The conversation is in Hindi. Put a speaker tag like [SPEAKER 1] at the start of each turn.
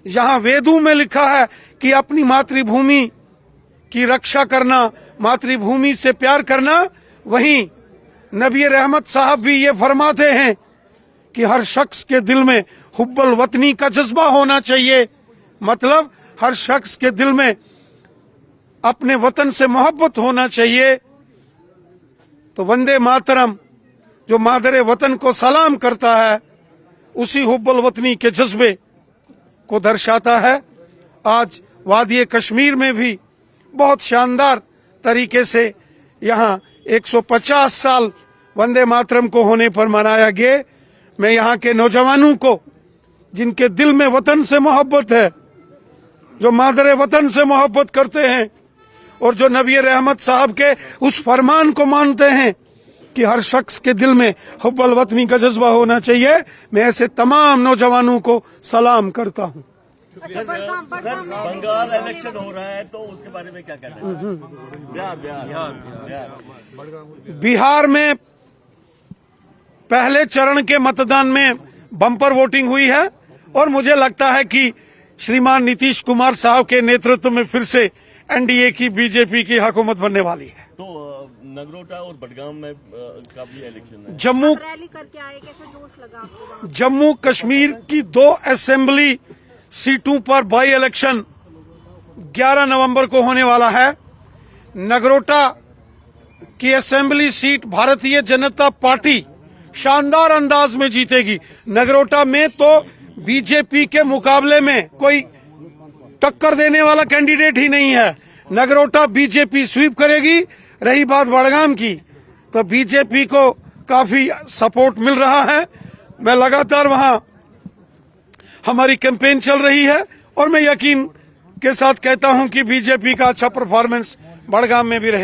[SPEAKER 1] जहां वेदों में लिखा है कि अपनी मातृभूमि की रक्षा करना, मातृभूमि से प्यार करना, वहीं नबी रहमत साहब भी ये फरमाते हैं कि हर शख्स के दिल में हुब्बुल वतनी का जज्बा होना चाहिए। मतलब हर शख्स के दिल में अपने वतन से मोहब्बत होना चाहिए। तो वंदे मातरम जो मादरे वतन को सलाम करता है, उसी हुब्बुल वतनी के जज्बे को दर्शाता है। आज वादी कश्मीर में भी बहुत शानदार तरीके से यहाँ 150 साल वंदे मातरम को होने पर मनाया गया। मैं यहाँ के नौजवानों को, जिनके दिल में वतन से मोहब्बत है, जो मादरे वतन से मोहब्बत करते हैं और जो नबी रहमत साहब के उस फरमान को मानते हैं कि हर शख्स के दिल में हुब्बुल वतनी का जज्बा होना चाहिए, मैं ऐसे तमाम नौजवानों को सलाम करता हूँ।
[SPEAKER 2] सर, बंगाल इलेक्शन हो रहा है तो उसके बारे में क्या कहते हैं?
[SPEAKER 1] बिहार में पहले चरण के मतदान में बम्पर वोटिंग हुई है और मुझे लगता है कि श्रीमान नीतीश कुमार साहब के नेतृत्व में फिर से एनडीए की, बीजेपी की हुकूमत बनने वाली है।
[SPEAKER 2] तो नगरोटा और बडगाम में का भी इलेक्शन है।
[SPEAKER 1] जम्मू
[SPEAKER 3] रैली करके आए, कैसे जोश लगा आपको?
[SPEAKER 1] जम्मू कश्मीर की 2 असेंबली सीटों पर बाई इलेक्शन 11 नवंबर को होने वाला है। नगरोटा की assembly seat Bharatiya Janata party शानदार अंदाज में जीतेगी। नगरोटा में तो बीजेपी के मुकाबले में कोई टक्कर देने वाला कैंडिडेट ही नहीं है। नगरोटा बीजेपी स्वीप करेगी। रही बात बडगाम की, तो बीजेपी को काफी सपोर्ट मिल रहा है। मैं लगातार वहां हमारी कैंपेन चल रही है और मैं यकीन के साथ कहता हूं कि बीजेपी का अच्छा परफॉर्मेंस बडगाम में भी रहे।